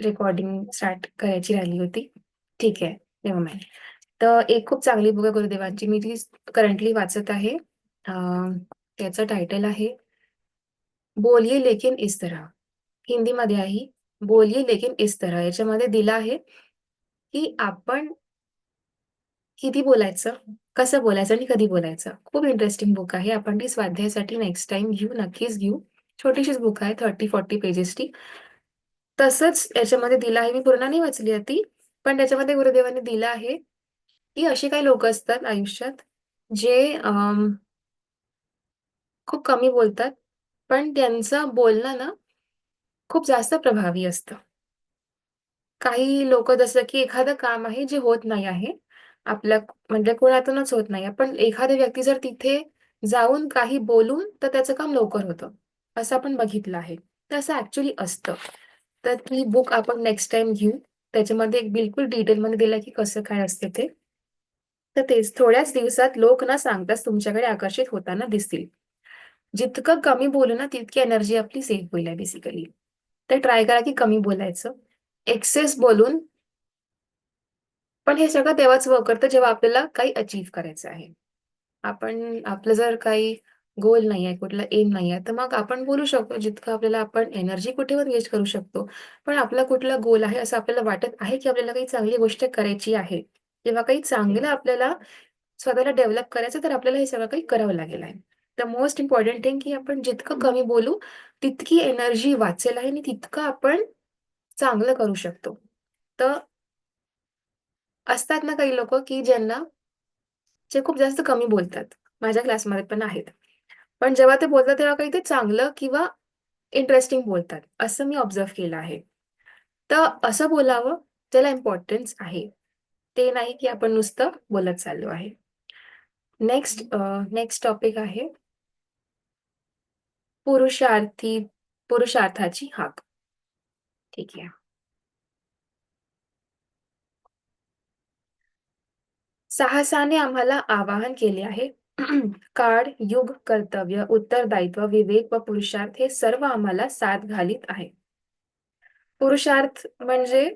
Recording start करायची राहिली होती. ठीक आहे, नेव्हर माइंड. तर एक खूप चांगली बुक आहे गुरुदेवांची. मी ती करंटली वाचत आहे. त्याचं टायटल आहे बोलिये लेकिन इस तरह. हिंदीमध्ये आहे. बोलिये लेकिन इस तरह. याच्यामध्ये दिलं आहे, की आपण किती बोलायचं, कसं बोलायचं आणि कधी बोलायचं. खूप इंटरेस्टिंग बुक आहे. आपण ती स्वाध्यायासाठी नेक्स्ट टाईम घेऊ, नक्कीच घेऊ. छोटीशीच बुक आहे, 30-40 पेजेसची. तसंच याच्यामध्ये दिलं आहे, मी पूर्ण नाही वाचली आहे ती, पण त्याच्यामध्ये गुरुदेवांनी दिलं आहे, की अशी काही लोकं असतात आयुष्यात, जे खूप कमी बोलतात, पण त्यांचं बोलणं ना खूप जास्त प्रभावी असतं. काही लोकं जसं की एखादं काम आहे जे होत नाही आहे, आपल्या म्हणजे कोणातूनच होत नाही आहे, पण एखादी व्यक्ती जर तिथे जाऊन काही बोलून तर त्याचं काम लवकर होतं, असं आपण बघितलं आहे. तर असं ॲक्चुअली असतं. तर ती बुक आपण नेक्स्ट टाईम घेऊ. त्याच्यामध्ये एक बिलकुल डिटेलमध्ये दिलंय की कसं काय असतं ते. तर तेच थोड्याच दिवसात लोक न सांगताच तुमच्याकडे आकर्षित होताना दिसतील. जितकं कमी बोलू ना, तितकी एनर्जी आपली सेव्ह होईल आहे बेसिकली. तर ट्राय करा की कमी बोलायचं. एक्सेस बोलून पण हे सगळं तेव्हाच वर्क करतं जेव्हा आपल्याला काही अचीव्ह करायचं आहे. आपण आपलं जर काही गोल नाही आहे, कुठला एम नाही आहे, तर मग आपण बोलू शकतो जितकं आपल्याला आपण एनर्जी कुठेवर वेस्ट करू शकतो. पण आपला कुठला गोल आहे असं आपल्याला वाटत आहे, की आपल्याला काही चांगली गोष्ट करायची आहे किंवा काही चांगलं आपल्याला स्वतःला डेव्हलप करायचं, तर आपल्याला हे सगळं काही करावं लागेल आहे. तर मोस्ट इम्पोर्टंट थिंग की आपण जितकं कमी बोलू, तितकी एनर्जी वाचेल आहे आणि तितकं आपण चांगलं करू शकतो. तर असतात ना काही लोकं, की ज्यांना जे खूप जास्त कमी बोलतात. माझ्या क्लासमध्ये पण आहेत. पण जेव्हा ते बोलतात तेव्हा काही ते चांगलं किंवा इंटरेस्टिंग बोलतात, असं मी ऑब्झर्व्ह केलं आहे. तर असं बोलावं ज्याला इम्पोर्टन्स आहे. ते नाही की आपण नुसतं बोलत चाललो आहे. नेक्स्ट टॉपिक आहे पुरुषार्थी पुरुषार्थाची हाक. ठीक आहे. साहसाने आम्हाला आवाहन केले आहे. काळ, युग, कर्तव्य, उत्तरदायित्व, विवेक व पुरुषार्थ हे सर्व आम्हाला साथ घालीत आहे. पुरुषार्थ म्हणजे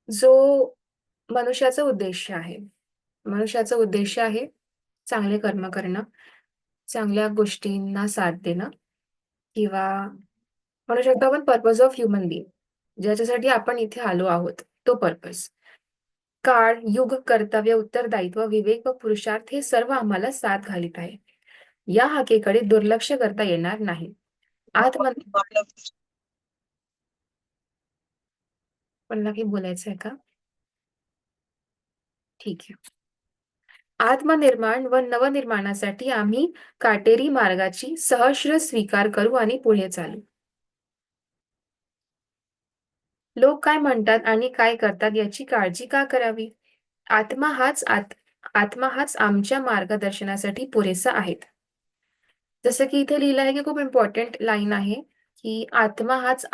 जो मनुष्याचा उद्देश आहे. मनुष्याचा उद्देश आहे चांगले कर्म करणं, चांगल्या गोष्टींना साथ देणं किंवा म्हणू शकतो आपण पर्पज ऑफ ह्युमन बीइंग. ज्याच्यासाठी आपण इथे आलो आहोत, तो पर्पज. काळ, युग, कर्तव्य, उत्तरदायित्व, विवेक व पुरुषार्थ हे सर्व आम्हाला साथ घालीत आहे. या हाकेकडे दुर्लक्ष करता येणार नाही. आत्म पुन्हा काही बोलायचंय का? ठीक आहे. आत्मनिर्माण व नवनिर्माणासाठी आम्ही काटेरी मार्गाची सहर्ष स्वीकार करू आणि पुढे चालू. लोक काय म्हणतात आणि काय करतात याची काळजी का करावी? आत्मा हाच आत आत्मा हाच आमच्या मार्गदर्शनासाठी पुरेसा आहे. जसं की इथे लिहिलं आहे की खूप इम्पोर्टंट लाईन आहे, की आत्मा हाच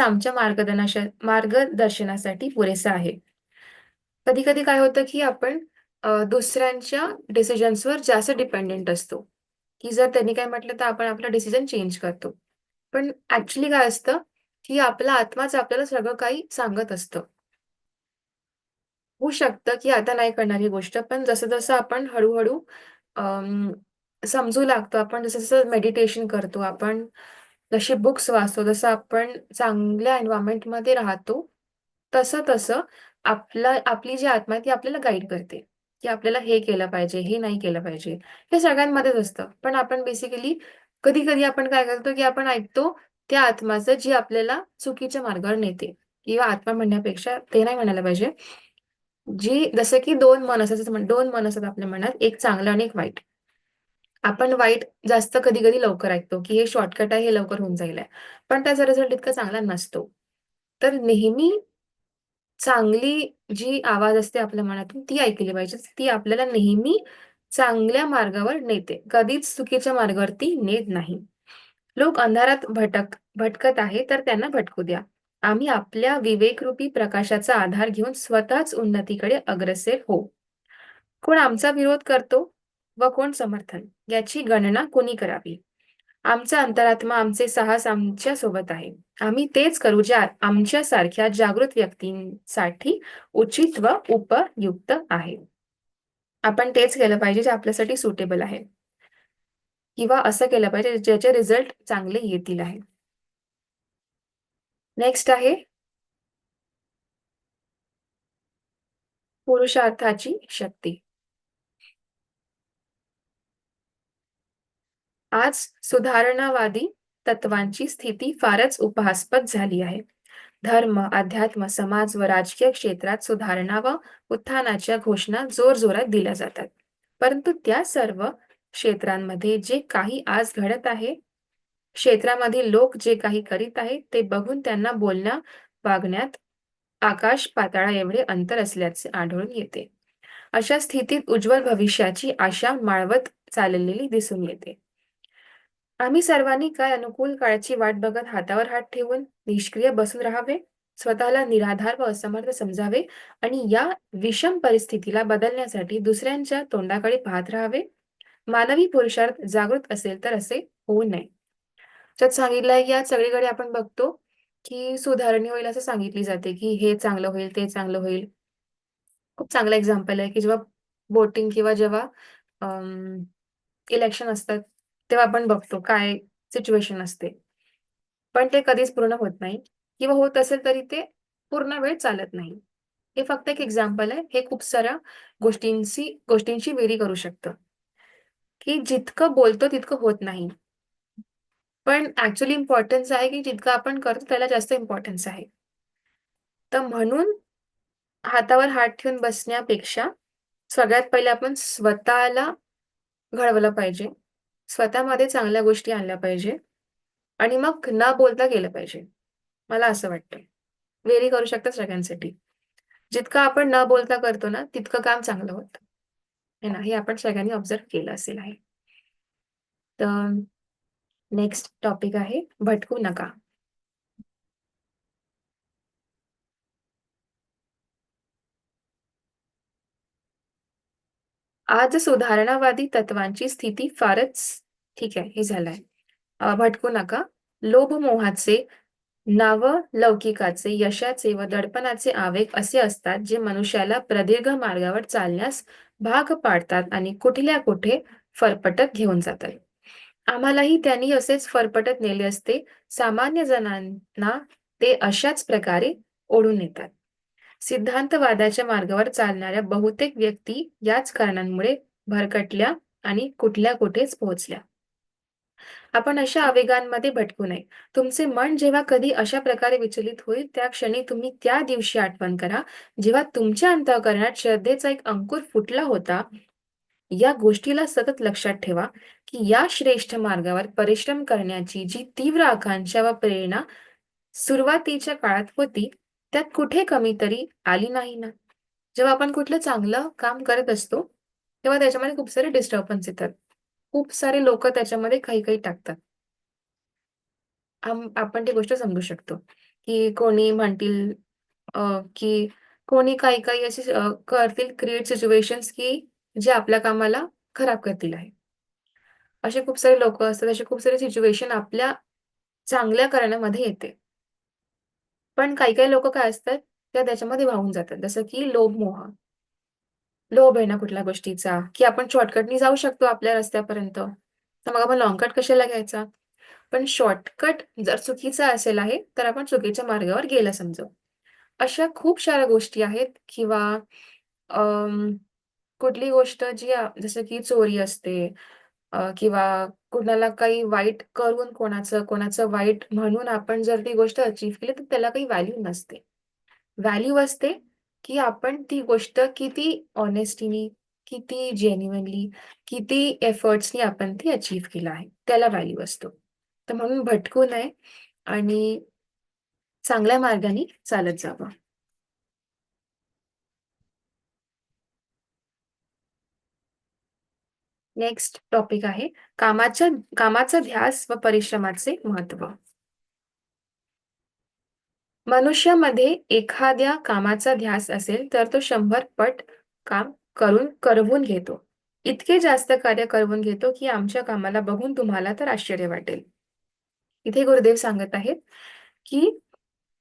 आमच्या मार्गदर्शनासाठी पुरेसा आहे. कधी-कधी काय होतं, की आपण दुसऱ्यांच्या डिसिजन्सवर जास्त डिपेंडंट असतो, की जर त्यांनी काय म्हटलं तर आपण आपला डिसिजन चेंज करतो. पण ॲक्चुअली काय असतं, की आपला आत्माच आपल्याला सगळं काही सांगत असतं. होऊ शकतं, की आता नाही करणार ही गोष्ट, पण जसं-जसं आपण हळू-हळू अं, समजू लागतो, आपण जसं-जसं मेडिटेशन करतो, आपण जसे बुक्स वाचतो, जसं आपण चांगल्या एन्व्हायर्नमेंटमध्ये राहतो, तसं-तसं आपली जी आत्मा आहे ती आपल्याला गाईड करते, की आपल्याला हे केलं पाहिजे, हे नाही केलं पाहिजे. हे सगळ्यांमध्येच असतं. पण आपण बेसिकली कधी-कधी आपण काय करतो, की आपण ऐकतो त्या आत्माचं जी आपल्याला चुकीच्या मार्गावर नेते किंवा आत्मा म्हणण्यापेक्षा ते नाही म्हणायला पाहिजे. जी जसं की 2 मन असतात, जसं 2 मन असतात आपल्या मनात, एक चांगलं आणि एक वाईट. आपण वाईट जास्त कधी-कधी लवकर ऐकतो, की हे शॉर्टकट आहे, हे लवकर होऊन जाईल आहे. पण त्याचा रिझल्ट इतका चांगला नसतो. तर नेहमी चांगली जी आवाज असते आपल्या मनातून ती ऐकली पाहिजे. ती आपल्याला नेहमी चांगल्या मार्गावर नेते. कधीच चुकीच्या मार्गावरती नेत नाही. लोक अंधारात भटकत आहे, तर त्यांना भटकू द्या. आम्ही आपल्या विवेकरूपी प्रकाशाचा आधार घेऊन स्वतःच उन्नतीकडे अग्रेसर होऊ. कोण आमचा विरोध करतो व कोण समर्थन याची गणना कोणी करावी? आमचा अंतरात्मा, आमचे साहस आमच्या सोबत आहे. आम्ही तेच करू जे आमच्यासारख्या जागृत व्यक्तींसाठी उचित व उपयुक्त आहे. आपण तेच केलं पाहिजे जे आपल्यासाठी सुटेबल आहे किंवा असं केलं पाहिजे ज्याचे रिझल्ट चांगले येतील आहे. नेक्स्ट आहे पुरुषार्थाची शक्ती. आज सुधारणावादी तत्त्वांची स्थिती फारच उपहासास्पद झाली आहे. धर्म, अध्यात्म, समाज व राजकीय क्षेत्रात सुधारणा व उत्थानाच्या घोषणा जोरजोरात दिल्या जातात. परंतु त्या सर्व क्षेत्रांमध्ये जे काही आज घडत आहे, क्षेत्रामधील लोक जे काही करीत आहेत, ते बघून त्यांना बोलण्या वागण्यात आकाश पाताळा एवढे अंतर असल्याचे आढळून येते. अशा स्थितीत उज्ज्वल भविष्याची आशा माळवत चाललेली दिसून येते. आम्ही सर्वांनी काय अनुकूल काळाची वाट बघत हातावर हात ठेवून निष्क्रिय बसून राहावे, स्वतःला निराधार व असमर्थ समजावे आणि या विषम परिस्थितीला बदलण्यासाठी दुसऱ्यांच्या तोंडाकडे पाहत राहावे. मानवी पुरुषार्थ जागृत असेल तर असे होऊ नये. त्यात सांगितलंय की आज सगळीकडे आपण बघतो की सुधारणी होईल असं सांगितली जाते की हे चांगलं होईल, ते चांगलं होईल. खूप चांगलं एक्झाम्पल आहे की जेव्हा बोटिंग किंवा जेव्हा इलेक्शन असतात, तेव्हा आपण बघतो काय सिच्युएशन असते. पण ते कधीच पूर्ण होत नाही किंवा होत असेल तरी ते पूर्ण वेळ चालत नाही. हे फक्त एक एक्झाम्पल आहे. हे खूप साऱ्या गोष्टींची वेरी करू शकतं, की जितकं बोलतो तितकं होत नाही. पण ॲक्चुअली इम्पोर्टन्स आहे की जितकं आपण करतो त्याला जास्त इम्पोर्टन्स आहे. तर म्हणून हातावर हात ठेवून बसण्यापेक्षा सगळ्यात पहिले आपण स्वतःला घडवलं पाहिजे. स्वतःमध्ये चांगल्या गोष्टी आणल्या पाहिजे आणि मग न बोलता गेलं पाहिजे. मला असं वाटतं. व्हेरी करू शकतात सगळ्यांसाठी. जितकं आपण न बोलता करतो ना, तितकं काम चांगलं होतं. हे ना, हे आपण सगळ्यांनी ऑब्झर्व्ह केलं असेल आहे. तर नेक्स्ट टॉपिक आहे भटकू नका. आज सुधारणावादी तत्त्वांची स्थिती फारच ठीक आहे, हे झालंय. भटकू नका. लोभ-मोहाचे, नावलौकिकाचे, यशाचे व दडपणाचे आवेग असे असतात, जे मनुष्याला प्रदीर्घ मार्गावर चालण्यास भाग पाडतात आणि कुठल्या कुठे फरफटत घेऊन जातात. आम्हालाही त्यांनी असेच फरफटत नेले असते. सामान्य जणांना ते अशाच प्रकारे ओढून नेतात. सिद्धांतवादाच्या मार्गावर चालणाऱ्या बहुतेक व्यक्ती याच कारणांमुळे भरकटल्या आणि कुठल्या कुठेच पोहोचल्या. आपण अशा आवेगांमध्ये भटकू नये. तुमचे मन जेव्हा कधी अशा प्रकारे विचलित होईल, त्या क्षणी तुम्ही त्या दिवशी आठवण करा, जेव्हा तुमच्या अंतःकरणात श्रद्धेचा एक अंकुर फुटला होता. या गोष्टीला सतत लक्षात ठेवा, की या श्रेष्ठ मार्गावर परिश्रम करण्याची जी तीव्र आकांक्षा व प्रेरणा सुरुवातीच्या काळात होती, त्यात कुठे कमी तरी आली नाही ना. जेव्हा आपण कुठलं चांगलं काम करत असतो, तेव्हा त्याच्यामध्ये खूप सारे डिस्टर्बन्स येतात. खूप सारे लोकं त्याच्यामध्ये काही-काही टाकतात. आपण ती गोष्ट समजू शकतो, की कोणी म्हणतील की कोणी काही-काही असे करतील क्रिएट सिच्युएशन्स, की जे आपल्या कामाला खराब करतील आहे. असे खूप सारे लोकं असतात, असे खूप सारे सिच्युएशन आपल्या चांगल्या करण्यामध्ये येते. पण काही-काही लोकं काय असतात, त्या त्याच्यामध्ये वाहून जातात. जसं की लोभ-मोह. लोभ आहे ना कुठल्या गोष्टीचा, की आपण शॉर्टकटनी जाऊ शकतो आपल्या रस्त्यापर्यंत. तर मग आपण लाँग कशाला घ्यायचा? पण शॉर्टकट जर चुकीचा असेल आहे, तर आपण चुकीच्या मार्गावर गेलं समजू. अशा खूप साऱ्या गोष्टी आहेत किंवा कुठली गोष्ट जी जसं की चोरी असते किंवा कुणाला काही वाईट करून कोणाचं वाईट म्हणून आपण जर ती गोष्ट अचीव्ह केली, तर त्याला काही व्हॅल्यू नसते. व्हॅल्यू असते, की आपण ती गोष्ट किती हॉनेस्टीनी, किती जेन्युइनली, किती एफर्ट्सनी आपण ती अचीव्ह केलं आहे. त्याला व्हॅल्यू असतो. तर म्हणून भटकू नये आणि चांगल्या मार्गाने चालत जावं. नेक्स्ट टॉपिक आहे कामाचा ध्यास व परिश्रमाचे महत्त्व. मनुष्यामध्ये एखाद्या कामाचा ध्यास असेल, तर तो 100 पट काम करवून घेतो. इतके जास्त कार्य करवून घेतो, की आमच्या कामाला बघून तुम्हाला तर आश्चर्य वाटेल. इथे गुरुदेव सांगत आहेत, की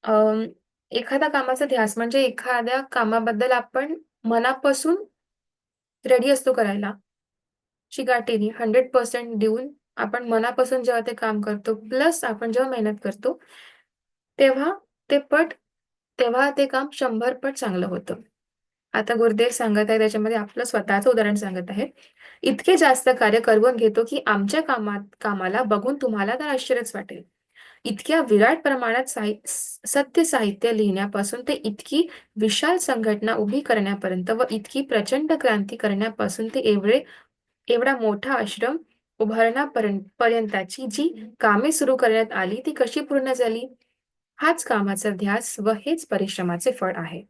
अं, एखाद्या कामाचा ध्यास म्हणजे एखाद्या कामाबद्दल आपण मनापासून रेडी असतो करायला, चिकाटीने 100% देऊन आपण मनापासून जेव्हा ते काम करतो, प्लस आपण जेव्हा मेहनत करतो, तेव्हा ते पट तेव्हा ते काम 100 पट चांगलं होतं. आता गुरुदेव सांगत आहे त्याच्यामध्ये आपलं स्वतःचं उदाहरण सांगत आहे. इतके जास्त कार्य करवून घेतो, की आमच्या कामाला बघून तुम्हाला तर आश्चर्यच वाटेल. इतक्या विराट प्रमाणात सत्य साहित्य लिहिण्यापासून ते इतकी विशाल संघटना उभी करण्यापर्यंत व इतकी प्रचंड क्रांती करण्यापासून ते एवढा मोठा आश्रम पर्यंतची जी कामे सुरू करण्यात आली, ती कशी पूर्ण झाली? हाच कामाचा ध्यास व हेच परिश्रमाचे फळ आहे.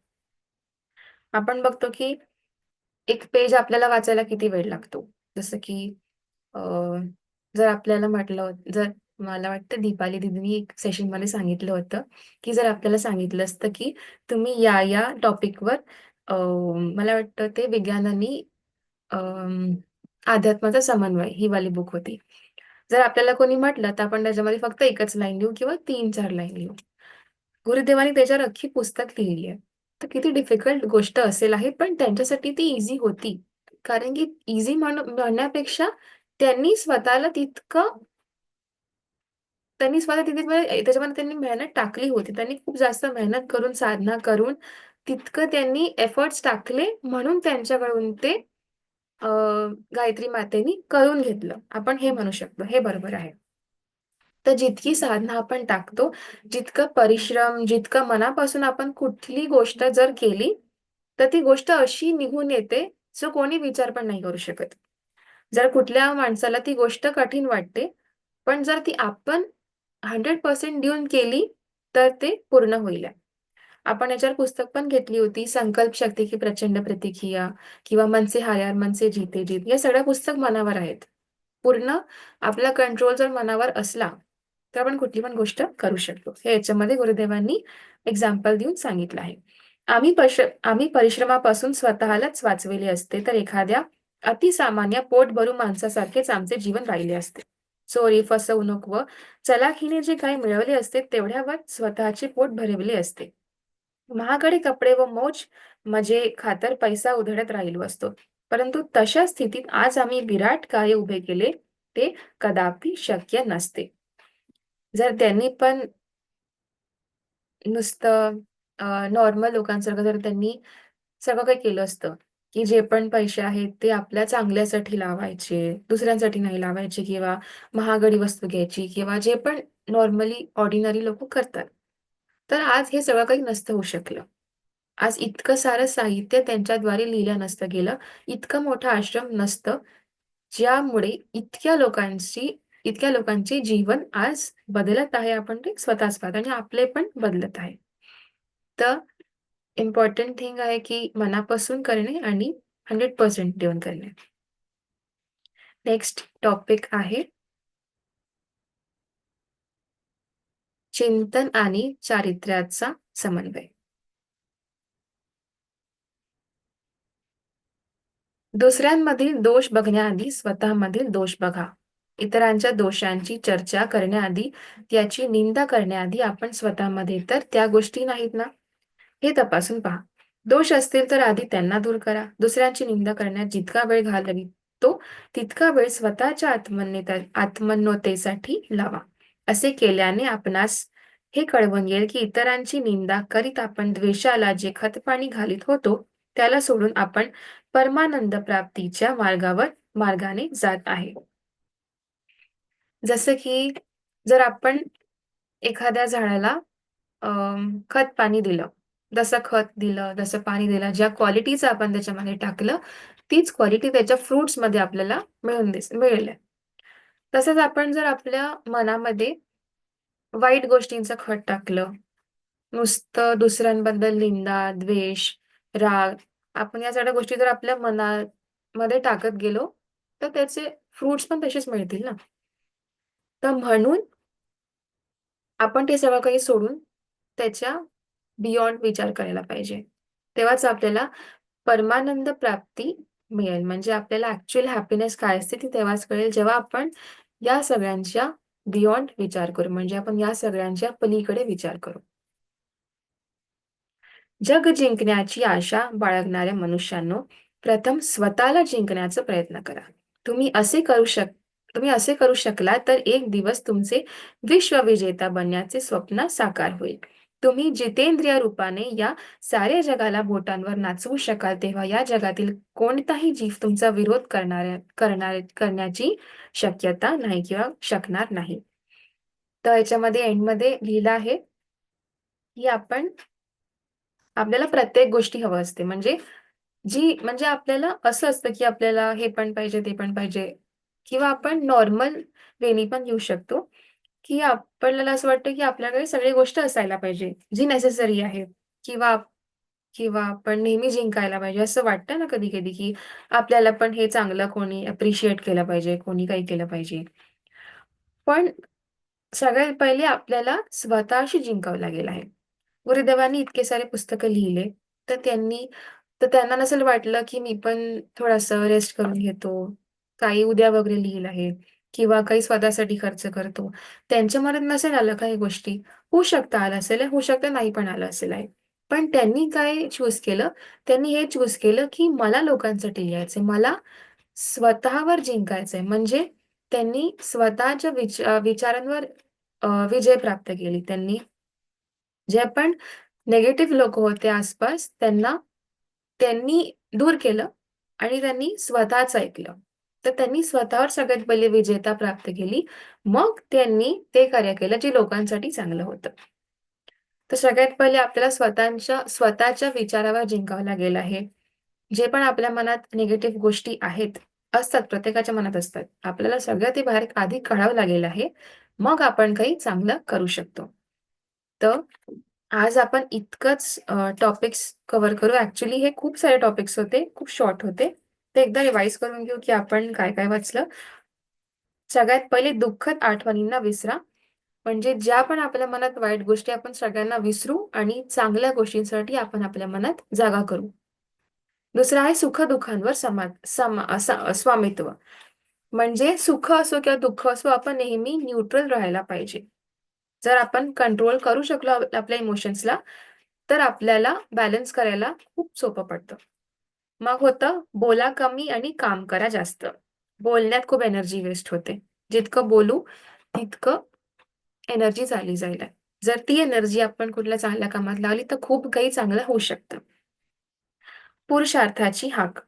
आपण बघतो की एक पेज आपल्याला वाचायला किती वेळ लागतो. जसं की अ, जर आपल्याला जर मला वाटतं दीपाली दीदींनी एक सेशनमध्ये सांगितलं होतं, की जर आपल्याला सांगितलं असतं, की तुम्ही या टॉपिकवर मला वाटतं ते विज्ञानाने अध्यात्माचा समन्वय ही वाली बुक होती. जर आपल्याला कोणी म्हटलं, तर आपण त्याच्यामध्ये फक्त एकच लाईन लिहू किंवा 3-4 लाईन लिहू. गुरुदेवांनी त्याच्यावर अख्खी पुस्तक लिहिली आहे. तर किती डिफिकल्ट गोष्ट असेल आहे, पण त्यांच्यासाठी ती ईझी होती. कारण की ईझी म्हणण्यापेक्षा त्यांनी स्वतःला तितकं त्यांनी स्वतः तिथे त्याच्यामध्ये त्यांनी मेहनत टाकली होती. त्यांनी खूप जास्त मेहनत करून, साधना करून, तितकं त्यांनी एफर्ट्स टाकले म्हणून त्यांच्याकडून ते अ, गायत्री मातेनी करून घेतलं. आपण हे म्हणू शकतो. हे बरोबर आहे. तर जितकी साधना आपण टाकतो, जितकं परिश्रम, जितकं मनापासून आपण कुठली गोष्ट जर केली, तर ती गोष्ट अशी निघून येते, जो कोणी विचार पण नाही करू शकत. जर कुठल्या माणसाला ती गोष्ट कठीण वाटते, पण जर ती आपण 100% देऊन केली, तर ते पूर्ण होईल. आपण याच्यावर पुस्तक पण घेतली होती, संकल्प शक्ती की प्रचंड प्रतिक्रिया किंवा मन से हार मन से जीते जीत. या सगळ्या पुस्तक मनावर आहेत. पूर्ण आपला कंट्रोल जर मनावर असला, तर आपण कुठली पण गोष्ट करू शकतो. हे याच्यामध्ये गुरुदेवांनी एक्झाम्पल देऊन सांगितलं आहे. आम्ही परिश्रमापासून स्वतःलाच वाचविले असते, तर एखाद्या अतिसामान्य पोटभरू माणसासारखेच आमचे जीवन राहिले असते. चोरी, फसवणूक व चलाखीने जे काही मिळवले असते, तेवढ्यावर स्वतःचे पोट भरविले असते. महागडे कपडे व मजे खातर पैसा उधळत राहिलो असतो. परंतु तशा स्थितीत आज आम्ही विराट कार्य उभे केले, ते कदापि शक्य नसते. जर त्यांनी पण नुसतं नॉर्मल लोकांसारखं जर त्यांनी सगळं काही केलं असतं, की जे पण पैसे आहेत ते आपल्या चांगल्यासाठी लावायचे, दुसऱ्यांसाठी नाही लावायचे किंवा महागडी वस्तू घ्यायची किंवा जे पण नॉर्मली ऑर्डिनरी लोकं करतात. तर आज हे सगळं काही नसतं होऊ शकलं. आज इतकं सारं साहित्य त्यांच्याद्वारे लिहिलं नसतं गेलं. इतकं मोठं आश्रम नसतं, ज्यामुळे इतक्या लोकांचे जीवन आज बदलत आहे. आपण ते स्वतःच पाहतो आणि आपले पण बदलत आहे. तर इम्पोर्टंट थिंग आहे, की मनापासून करणे आणि 100% देऊन करणे. नेक्स्ट टॉपिक आहे चिंतन आणि चारित्र्याचा समन्वय. दुसऱ्यांमधील दोष बघण्याआधी स्वतःमधील दोष बघा. इतरांच्या दोषांची चर्चा करण्याआधी, त्याची निंदा करण्याआधी आपण स्वतःमध्ये तर त्या गोष्टी नाहीत ना, हे तपासून पहा. दोष असतील तर आधी त्यांना दूर करा. दुसऱ्यांची निंदा करण्यात जितका वेळ घालवितो, तितका वेळ स्वतःच्या आत्मोन्नतीसाठी लावा. असे केल्याने आपणास हे कळवून येईल की इतरांची निंदा करीत आपण द्वेषाला जे खतपाणी घालीत होतो, त्याला सोडून आपण परमानंद प्राप्तीच्या मार्गाने जात आहे. जसं की जर आपण एखाद्या झाडाला खत पाणी दिलं. जसं खत दिलं, जसं पाणी दिलं, ज्या क्वालिटीचं आपण त्याच्यामध्ये टाकलं, तीच क्वालिटी त्याच्या फ्रुट्समध्ये आपल्याला मिळेल. तसंच आपण जर आपल्या मनामध्ये वाईट गोष्टींचं खत टाकलं, नुसतं दुसऱ्यांबद्दल निंदा, द्वेष, राग, आपण या सगळ्या गोष्टी जर आपल्या मनामध्ये टाकत गेलो, तर त्याचे फ्रुट्स पण तसेच मिळतील ना. तर म्हणून आपण ते सगळं काही सोडून त्याच्या बियॉन्ड विचार करायला पाहिजे. तेव्हाच आपल्याला परमानंद प्राप्ती मिळेल. म्हणजे आपल्याला ॲक्चुअल हॅपीनेस काय असते ती तेव्हाच कळेल, जेव्हा आपण या सगळ्यांच्या बियॉन्ड विचार करू. म्हणजे आपण या सगळ्यांच्या पलीकडे विचार करू. जग जिंकण्याची आशा बाळगणाऱ्या मनुष्यांनो, प्रथम स्वतःला जिंकण्याचा प्रयत्न करा. तुम्ही असे करू शक तुम्ही असे करू शकला तर एक दिवस तुमचे विश्वविजेता बनण्याचे स्वप्न साकार होईल. तुम्ही जितेंद्रिय रूपाने या साऱ्या जगाला बोटांवर नाचवू शकाल, तेव्हा या जगातील कोणताही जीव तुमचा विरोध करण्याची शक्यता नाही किंवा शकणार नाही. तर याच्यामध्ये एंडमध्ये लिहिलं आहे, की आपल्याला प्रत्येक गोष्टी हवं असते. म्हणजे आपल्याला असं असतं, की आपल्याला हे पण पाहिजे, ते पण पाहिजे किंवा आपण नॉर्मल वेनी पण घेऊ शकतो, की आपल्याला असं वाटतं, की आपल्याकडे सगळी गोष्ट असायला पाहिजे, जी नेसेसरी आहे किंवा किंवा आपण नेहमी जिंकायला पाहिजे. असं वाटतं ना कधी-कधी, की आपल्याला पण हे चांगलं कोणी अप्रिशिएट केलं पाहिजे, कोणी काही केलं पाहिजे. पण सगळ्यात पहिले आपल्याला स्वतःशी जिंकावं लागेल आहे. गुरुदेवांनी इतके सारे पुस्तकं लिहिले, तर त्यांना नसेल वाटलं, की मी पण थोडंसं रेस्ट करून घेतो. काही उद्या वगैरे लिहिलं आहे किंवा काही स्वतःसाठी खर्च करतो. त्यांच्या मनात नसेल आलं काही गोष्टी. होऊ शकतं आलं असेल, होऊ शकतं नाही पण आलं असेल आहे. पण त्यांनी काय चूज केलं? त्यांनी हे चूज केलं, की मला लोकांसाठी लिहायचंय. मला स्वतःवर जिंकायचंय. म्हणजे त्यांनी स्वतःच्या विचारांवर विजय प्राप्त केली. जे पण निगेटिव्ह लोकं होते आसपास त्यांनी दूर केलं आणि त्यांनी स्वतःच ऐकलं. तर त्यांनी स्वतःवर सगळ्यात पहिले विजेता प्राप्त केली. मग त्यांनी ते कार्य केलं जे लोकांसाठी चांगलं होतं. तर सगळ्यात पहिले आपल्याला स्वतःच्या विचारावर जिंकावं लागेल आहे. जे पण आपल्या मनात निगेटिव्ह गोष्टी असतात, प्रत्येकाच्या मनात असतात. आपल्याला सगळं ते बाहेर आधी काढावं लागेल आहे. मग आपण काही चांगलं करू शकतो. तर आज आपण इतकंच टॉपिक्स कव्हर करू. ॲक्चुअली हे खूप सारे टॉपिक्स होते, खूप शॉर्ट होते. ते एकदा रिवाईज करून घेऊ, की आपण काय-काय वाचलं. सगळ्यात पहिले दुःखद आठवणींना विसरा. म्हणजे ज्या पण आपल्या मनात वाईट गोष्टी आपण सगळ्यांना विसरू आणि चांगल्या गोष्टींसाठी आपण आपल्या मनात जागा करू. दुसरं आहे सुख-दुःखांवर समा समा स स्वामित्व. म्हणजे सुख असो किंवा दुःख असो, आपण नेहमी न्यूट्रल राहायला पाहिजे. जर आपण कंट्रोल करू शकलो आपल्या इमोशन्सला, तर आपल्याला बॅलन्स करायला खूप सोपं पडतं. मग होतं बोला कमी आणि काम करा जास्त. बोलण्यात खूप एनर्जी वेस्ट होते. जितकं बोलू तितकं एनर्जी चालली जाईल. जर ती एनर्जी आपण कुठल्या चांगल्या कामात लावली, तर खूप काही चांगलं होऊ शकतं. पुरुषार्थाची हाक.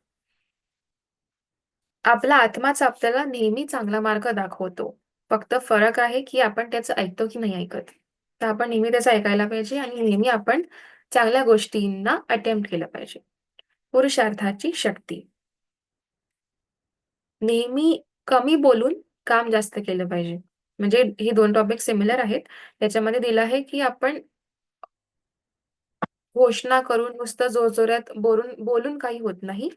आपला आत्माच आपल्याला नेहमी चांगला मार्ग दाखवतो. फक्त फरक आहे, की आपण त्याचं ऐकतो की नाही ऐकत. तर आपण नेहमी त्याचं ऐकायला पाहिजे आणि नेहमी आपण चांगल्या गोष्टींना अटेम्प्ट केलं पाहिजे. पुरुषार्थाची शक्ती. नेहमी कमी बोलून काम जास्त केलं पाहिजे. म्हणजे हे 2 टॉपिक सिमिलर आहेत. त्याच्यामध्ये दिलं आहे, की आपण घोषणा करून नुसतं जोरजोरात बोलून काही होत नाही.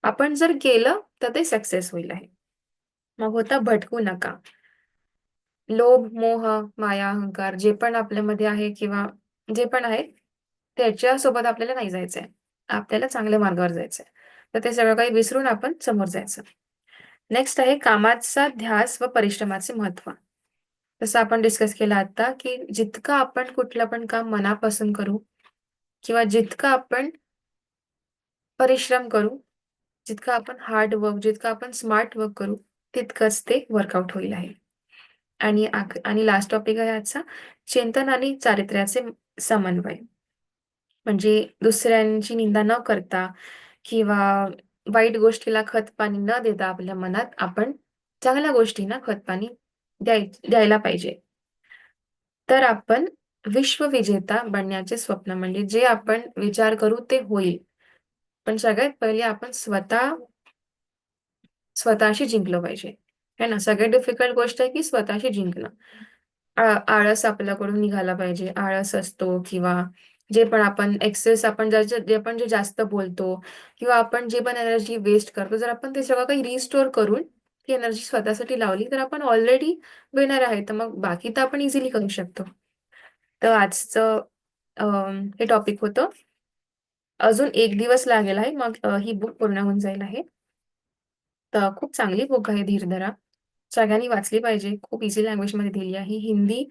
आपण जर केलं, तर ते सक्सेस होईल आहे. मग होता भटकू नका. लोभ, मोह, माया, अहंकार जे पण आपल्यामध्ये आहे किंवा जे पण आहे, त्याच्यासोबत आपल्याला नाही जायचंय. आपल्याला चांगल्या मार्गावर जायचंय. तर ते सगळं काही विसरून आपण समोर जायचं. नेक्स्ट आहे कामाचा ध्यास व परिश्रमाचे महत्त्व. जसं आपण डिस्कस केलं आता, की जितकं आपण कुठलं पण काम मनापासून करू किंवा जितकं आपण परिश्रम करू, जितकं आपण हार्ड वर्क, जितकं आपण स्मार्ट वर्क करू, तितकंच ते वर्कआउट होईल आहे. आणि लास्ट टॉपिक आहे आजचा, चिंतन आणि चारित्र्याचे समन्वय. म्हणजे दुसऱ्यांची निंदा न करता किंवा वाईट गोष्टीला खतपाणी न देता आपल्या मनात आपण चांगल्या गोष्टींना खतपाणी द्यायला पाहिजे. तर आपण विश्वविजेता बनण्याचे स्वप्न म्हणजे जे आपण विचार करू ते होईल. पण सगळ्यात पहिले आपण स्वतःशी जिंकलं पाहिजे. है ना? सगळ्यात डिफिकल्ट गोष्ट आहे की स्वतःशी जिंकणं. आळस आपल्याकडून निघाला पाहिजे. आळस असतो किंवा जे पण आपण एक्सेस आपण जे जास्त बोलतो किंवा आपण जे पण एनर्जी वेस्ट करतो, जर आपण ते सगळं काही रिस्टोअर करून ती एनर्जी स्वतःसाठी लावली, तर आपण ऑलरेडी विनर आहे. तर मग बाकी तर आपण इझिली करू शकतो. तर आजचं हे टॉपिक होतं. अजून 1 दिवस लागेल आहे. मग ही बुक पूर्ण होऊन जाईल आहे. तर खूप चांगली बुक आहे धीर धरा. सगळ्यांनी वाचली पाहिजे. खूप ईझी लँग्वेजमध्ये दिली आहे. हिंदी,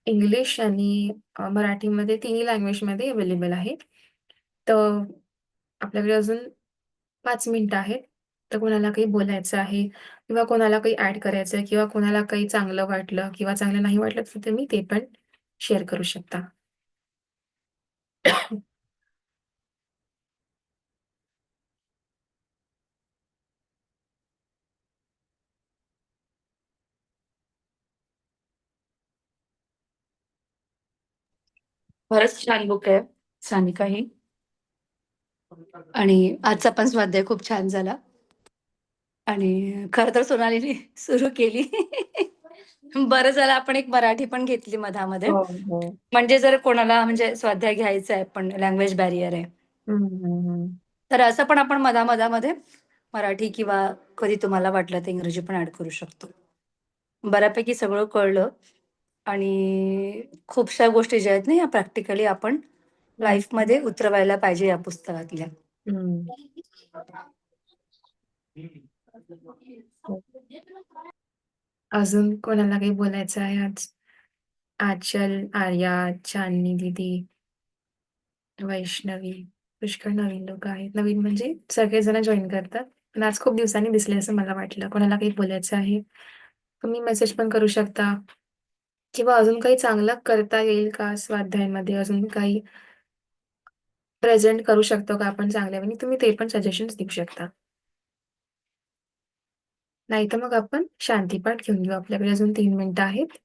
इंग्लिश आणि मराठीमध्ये तिन्ही लँग्वेजमध्ये अवेलेबल आहे. तर आपल्याकडे अजून 5 मिनिटं आहेत. तर कोणाला काही बोलायचं आहे किंवा कोणाला काही ॲड करायचं आहे किंवा कोणाला काही चांगलं वाटलं किंवा चांगलं नाही वाटलं, तर तुम्ही ते पण शेअर करू शकता. खरंच छान बुक आहे, सानिका ही. आणि आजचा पण स्वाध्याय खूप छान झाला आणि खरं तर सोनालीने सुरू केली. बरं झालं आपण एक मराठी पण घेतली मधामध्ये. हो, हो. म्हणजे जर कोणाला म्हणजे स्वाध्याय घ्यायचा आहे, पण लँग्वेज बॅरियर आहे. हं, हं, हं. तर असं पण आपण मधा-मधामध्ये मराठी किंवा कधी तुम्हाला वाटलं तर इंग्रजी पण ॲड करू शकतो. बऱ्यापैकी सगळं कळलं आणि खूपशा गोष्टी ज्या आहेत ना, या प्रॅक्टिकली आपण हं, लाईफमध्ये उतरवायला पाहिजे या पुस्तकातल्या. हं. हो. अजून कोणाला काही बोलायचं आहे आज? आचल, आर्या, चांदनी दीदी, वैष्णवी, पुष्कळ नवीन लोकं आहेत. नवीन म्हणजे सगळेजण जॉइन करतात. पण आज खूप दिवसांनी दिसले असं मला वाटलं. कोणाला काही बोलायचं आहे, तुम्ही मेसेज पण करू शकता किंवा अजून काही चांगलं करता येईल का स्वाध्यायामध्ये? अजून काही प्रेझेंट करू शकतो का आपण चांगल्यापैकी? तुम्ही ते पण सजेशन्स देऊ शकता. नाहीतर मग आपण शांतीपाठ घेऊन घेऊ. आपल्याकडे अजून 3 मिनिटं आहेत.